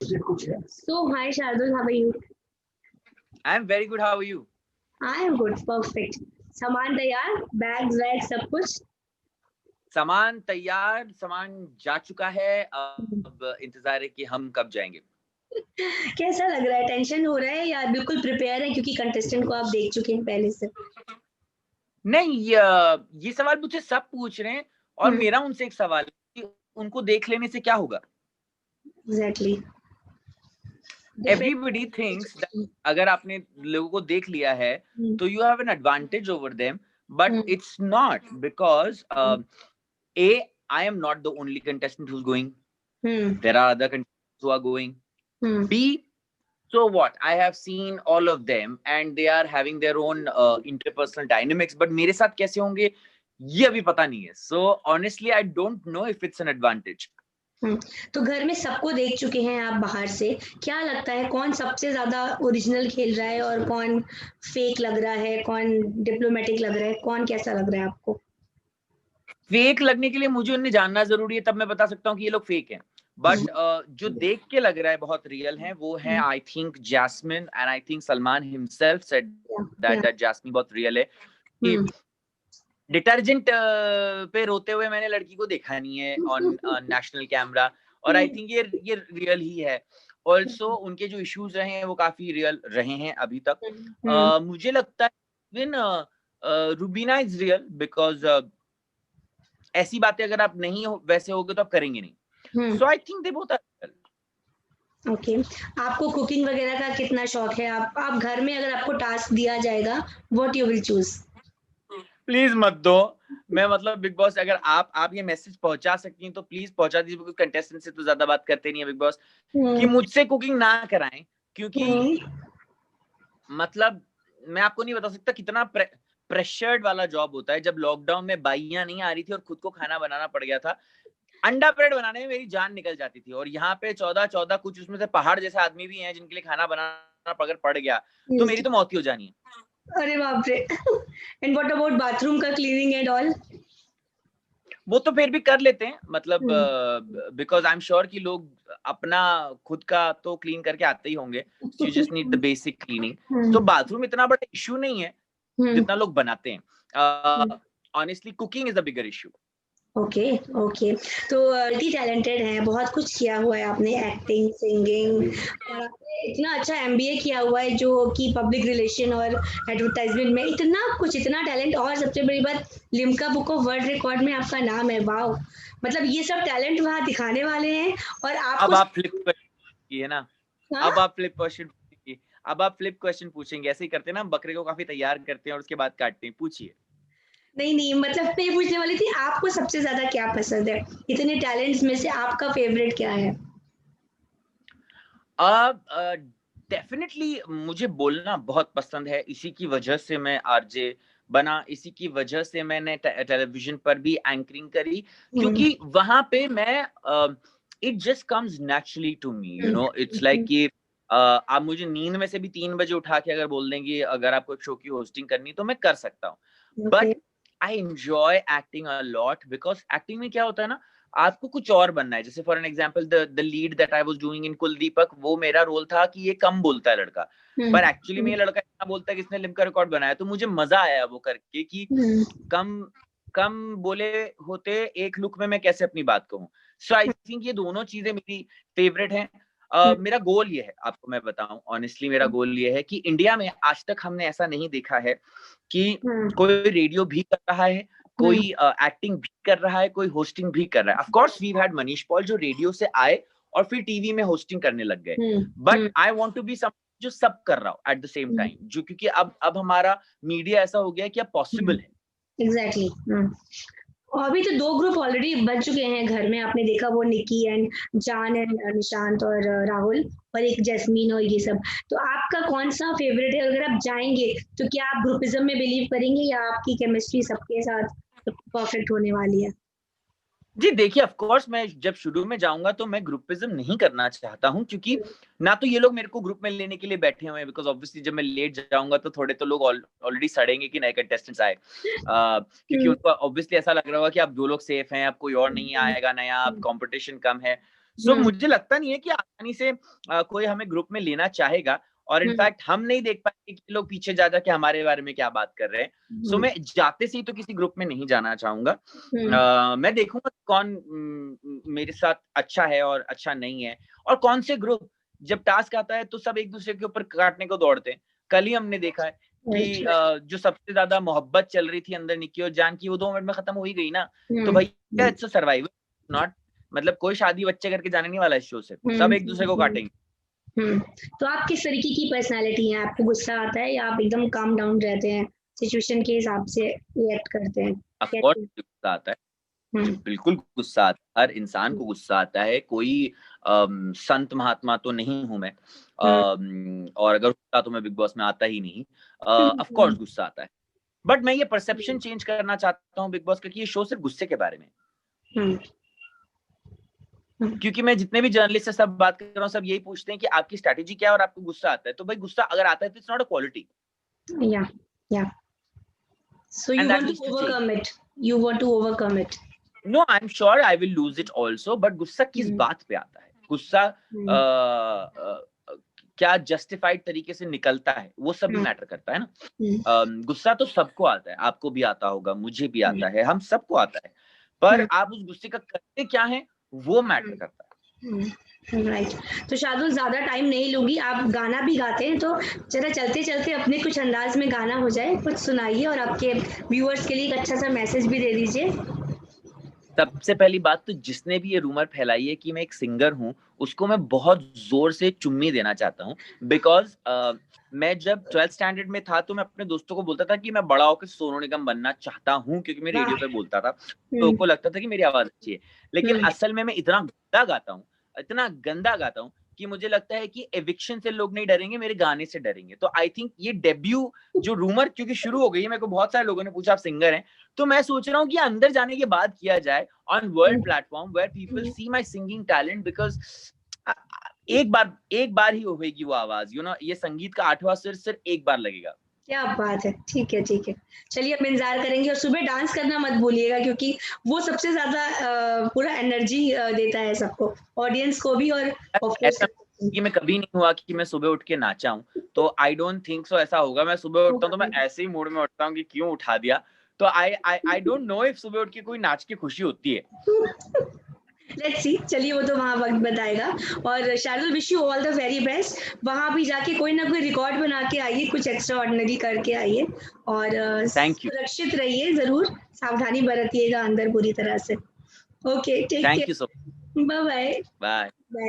So, hi Shardul, how are you? I am very good. How are you? I am good, perfect. सामान तैयार, bags वैग सब कुछ? सामान तैयार, सामान जा चुका है। अब इंतजार है कि हम कब जाएंगे। कैसा लग रहा है? टेंशन हो रहा है या बिल्कुल प्रिपेयर है क्योंकि कंटेस्टेंट को आप देख चुके हैं पहले से? नहीं, ये सवाल मुझसे सब पूछ रहे हैं और हम्म, मेरा उनसे एक सवाल है कि उनको देख लेने से क्या होगा। एग्जैक्टली। डिफरेंट। एवरीबडी थिंक्स अगर आपने लोगों को देख लिया है तो you have an advantage over them, but it's not because a I am not the only contestant who is going, there are other contestants who are going. बी, so what, I have seen all of them and they are having their own interpersonal dynamics, but मेरे साथ कैसे होंगे ये अभी पता नहीं है। So honestly I don't know if it's an advantage. तो घर में सबको देख चुके हैं आप बाहर से, क्या लगता है कौन सबसे ज्यादा ओरिजिनल खेल रहा है और कौन फेक लग रहा है, कौन डिप्लोमेटिक लग रहा है, कौन कैसा लग रहा है आपको? फेक लगने के लिए मुझे उन्हें जानना जरूरी है, तब मैं बता सकता हूँ कि ये लोग फेक हैं। बट जो देख के लग रहा है बहुत रियल है वो है I think Jasmin, and I think Salman himself said that Jasmin बहुत रियल है कि डिटर्जेंट पे रोते हुए मैंने लड़की को देखा नहीं है ऑन नेशनल कैमरा, और आई थिंक ये रियल ही है। ऑल्सो उनके जो इश्यूज रहे हैं वो काफी रियल रहे हैं अभी तक। मुझे लगता है even Rubina is real because ऐसी बातें अगर आप नहीं वैसे होगे तो आप करेंगे नहीं। So I think they both are real. Okay. आपको कुकिंग वगैरह का कितना शौक है? आप घर में अगर आपको टास्क दिया जाएगा, what you will choose? Please मत दो। मैं मतलब बिग बॉस अगर आप ये मैसेज पहुंचा सकती हैं तो प्लीज पहुंचा दीजिए, बिकॉज कंटेस्टेंट से तो ज्यादा बात करते नहीं है बिग बॉस कि मुझसे कुकिंग ना कराएं, क्योंकि मतलब मैं आपको नहीं बता सकता कितना प्रेशर्ड वाला जॉब होता है। जब लॉकडाउन में बाइयां नहीं आ रही थी और खुद को खाना बनाना पड़ गया था, अंडा ब्रेड बनाने में मेरी जान निकल जाती थी, और यहाँ पे 14 कुछ उसमें से पहाड़ जैसे आदमी भी हैं जिनके लिए खाना बनाना अगर पड़ गया तो मेरी तो मौत ही हो जानी है। अरे बाप रे! एंड व्हाट अबाउट बाथरूम का क्लीनिंग एंड ऑल? वो तो फिर भी कर लेते हैं, मतलब बिकॉज आई एम श्योर कि लोग अपना खुद का तो क्लीन करके आते ही होंगे। You just need the basic cleaning. तो बाथरूम इतना बड़ा इश्यू नहीं है जितना लोग बनाते हैं। Honestly cooking is the bigger issue. Okay, okay. तो मल्टी टैलेंटेड हैं, बहुत कुछ किया हुआ है आपने, एक्टिंग, सिंगिंग, और आपने इतना अच्छा एमबीए किया हुआ है जो कि पब्लिक रिलेशन और एडवर्टाइजमेंट में, इतना कुछ, इतना टैलेंट, और सबसे बड़ी बात Limca book of world record में आपका नाम है। वाओ! मतलब ये सब टैलेंट वहाँ दिखाने वाले हैं और अब आपको आप फ्लिप क्वेश्चन है ना, हाँ? अब आप फ्लिप क्वेश्चन पूछेंगे, अब आप फ्लिप क्वेश्चन पूछेंगे, ऐसे ही करते हैं ना, बकरे को काफी तैयार करते हैं और उसके बाद काटते हैं। पूछिए। नहीं, नहीं, मतलब मैं ये पूछने वाली थी आपको सबसे ज़्यादा क्या पसंद है? इतने टैलेंट्स में से आपका फेवरेट क्या है? डेफिनेटली मुझे बोलना बहुत पसंद है, इसी की वजह से मैं आरजे बना, इसी की वजह से मैंने टेलीविजन पर भी एंकरिंग करी, क्योंकि वहां पे मैं it just comes naturally to me, you know, it's like कि आप मुझे नींद में से भी 3 बजे उठा के अगर बोल देंगे अगर आपको एक शो की होस्टिंग करनी तो मैं कर सकता हूँ। But I enjoy acting a lot, because acting में क्या होता है ना, आपको कुछ और बनना है। जैसे for an example the lead that I was doing in Kuldeepak, वो मेरा रोल था कि ये कम बोलता है लड़का, पर एक्चुअली में ये लड़का इतना बोलता है कि इसने लिम्का रिकॉर्ड बनाया, तो मुझे मजा आया वो करके कि कम कम बोले होते एक लुक में मैं कैसे अपनी बात कहूँ। सो आई थिंक ये दोनों चीजें मेरी फेवरेट हैं। मेरा गोल ये है, आपको मैं बताऊं ऑनेस्टली, मेरा गोल ये है कि इंडिया में आज तक हमने ऐसा नहीं देखा है कि कोई रेडियो भी कर रहा है, कोई एक्टिंग भी कर रहा है, कोई होस्टिंग भी कर रहा है। Of course we had Manish Paul जो रेडियो से आए और फिर टीवी में होस्टिंग करने लग गए, but I want to be some जो सब कर रहा हो एट द सेम टाइम, जो क्योंकि अब हमारा मीडिया ऐसा हो गया है कि अब पॉसिबल है। एग्जैक्टली। और अभी तो 2 ग्रुप ऑलरेडी बन चुके हैं घर में, आपने देखा, वो निकी एंड जान एंड निशांत और राहुल, और एक जैस्मीन और ये सब। तो आपका कौन-सा फेवरेट है? अगर आप जाएँगे तो क्या आप ग्रुपिज़्म में बिलीव करेंगे या आपकी केमिस्ट्री सबके साथ परफेक्ट होने वाली है? जी देखिए, ऑफ कोर्स मैं जब शुरू में जाऊँगा तो मैं ग्रुपिज़्म नहीं करना चाहता हूँ, क्योंकि ना तो ये लोग मेरे को ग्रुप में लेने के लिए बैठे हुए हैं, बिकॉज़ ऑब्वियसली जब मैं लेट जाऊँगा तो थोड़े तो लोग ऑलरेडी सड़ेंगे कि नए कंटेस्टेंट्स आए। क्योंकि उनको ऑब्वियसली ऐसा लग रहा होगा कि अब 2 लोग सेफ हैं, अब कोई और नहीं आएगा नया, अब कॉम्पिटिशन कम है। सो मुझे लगता नहीं है कि आसानी से कोई हमें ग्रुप में लेना चाहेगा, और इनफैक्ट हम नहीं देख पाएंगे कि लोग पीछे जा जाके हमारे बारे में क्या बात कर रहे हैं। सो मैं जाते से ही तो किसी ग्रुप में नहीं जाना चाहूंगा। मैं देखूंगा कौन मेरे साथ अच्छा है और अच्छा नहीं है, और कौन से ग्रुप जब टास्क आता है तो सब एक दूसरे के ऊपर काटने को दौड़ते हैं। कल ही हमने देखा है कि जो सबसे ज्यादा मोहब्बत चल रही थी अंदर निक्की और जान की, वो 2 मिनट में खत्म हो ही गई ना। तो भैया इट्स अ सर्वाइवल, नॉट मतलब कोई शादी बच्चे करके जाने नहीं वाला इस शो से, सब एक दूसरे को काटेंगे। तो आप किस तरीके की पर्सनालिटी हैं? आपको गुस्सा आता है या आप एकदम काम डाउन रहते हैं, सिचुएशन के हिसाब से रिएक्ट करते हैं? ऑफ कोर्स गुस्सा आता है, बिल्कुल गुस्सा आता है, हर इंसान को गुस्सा आता है। कोई संत महात्मा तो नहीं हूं मैं, और अगर गुस्सा तो मैं बिग बॉस में आता ही नहीं। ऑफ कोर्स गुस्सा आता है, बट मैं ये परसेप्शन चेंज करना चाहता हूँ बिग बॉस का कि ये शो सिर्फ गुस्से के बारे में। क्योंकि मैं जितने भी जर्नलिस्ट से सब बात कर रहा हूँ, सब यही पूछते हैं कि आपकी स्ट्रैटेजी क्या है और आपको गुस्सा आता है। तो भाई गुस्सा अगर आता है तो इट्स नॉट अ क्वालिटी। या so you want to overcome it, you want to overcome it. No, I am sure I will lose it also, but गुस्सा किस बात पे आता है? गुस्सा क्या जस्टिफाइड तरीके से निकलता है, वो सब भी मैटर करता है ना। गुस्सा तो सबको आता है, आपको भी आता होगा, मुझे भी आता है, हम सबको आता है, पर आप उस गुस्से का करते क्या है वो मैटर करता है। राइट। तो शार्दुल ज्यादा टाइम नहीं लूंगी, आप गाना भी गाते हैं तो जरा चलते चलते अपने कुछ अंदाज में गाना हो जाए, कुछ सुनाइए और आपके व्यूअर्स के लिए एक अच्छा सा मैसेज भी दे दीजिए। सबसे पहली बात तो जिसने भी ये रूमर फैलाई है कि मैं एक सिंगर हूँ, उसको मैं बहुत जोर से चुम्मी देना चाहता हूँ। बिकॉज मैं जब 12th स्टैंडर्ड में था तो मैं अपने दोस्तों को बोलता था कि मैं बड़ा होकर सोनू निगम बनना चाहता हूँ, क्योंकि मैं रेडियो पे बोलता था, तो को लगता था कि मेरी आवाज अच्छी है। लेकिन असल में मैं इतना गंदा गाता हूँ, इतना गंदा गाता हूँ कि मुझे लगता है कि एविक्शन से लोग नहीं डरेंगे, मेरे गाने से डरेंगे। तो आई थिंक ये डेब्यू जो रूमर क्योंकि शुरू हो गई है, मेरे को बहुत सारे लोगों ने पूछा आप सिंगर हैं, तो मैं सोच रहा हूँ कि अंदर जाने के बाद किया जाए on world platform where people see my singing talent. Because एक बार ही होगी वो आवाज, यू नो, ये संगीत का 8वां सिर सिर्फ एक बार लगेगा। क्या बात है, ठीक है ठीक है, चलिए अब इंतजार करेंगे। और सुबह डांस करना मत भूलिएगा, क्योंकि वो सबसे ज्यादा पूरा एनर्जी देता है सबको, ऑडियंस को भी। और कि मैं कभी नहीं हुआ कि मैं सुबह उठ के नाचा हूं, तो आई डोंट थिंक सो ऐसा होगा। मैं सुबह उठता हूं तो मैं ऐसे ही मूड में उठता हूं कि क्यों उठा दिया। तो आई डोंट नो इफ सुबह उठ के कोई नाच के खुशी होती है। लेट्स सी, चलिए वो तो वहाँ वक्त बताएगा। और Shardul, wish you all the very best. वहाँ भी जाके कोई ना कोई रिकॉर्ड बना के आइए, कुछ एक्स्ट्रा ऑर्डिनरी करके आइए, और सुरक्षित रहिए, जरूर सावधानी बरतिएगा अंदर पूरी तरह से। Okay, take care, thank you so much, bye bye bye.